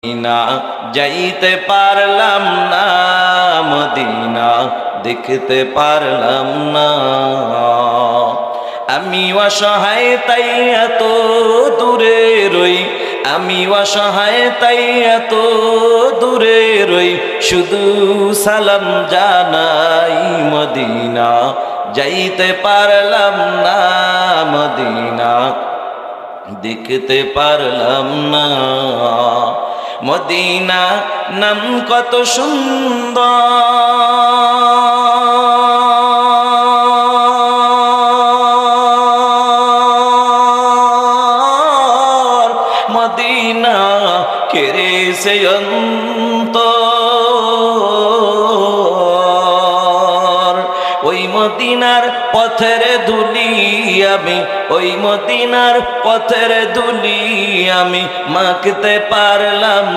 Medina যাইতে পারলাম না, মদিনা দেখতে পারলাম না। আমি অসহায় তাই এত দূরে রই, আমি অসহায় তাই এত দূরে রই, শুধু সালাম জানাই। মদিনা যাইতে পারলাম না, মদিনা দেখতে পারলাম না। মদিনা নাম কত সুন্দর, মদিনা কেড়েছে অন্তর। ওই মদিনার পথের ধুলি আমি, ওই মদিনার পথের ধুলি আমি মাখতে পারলাম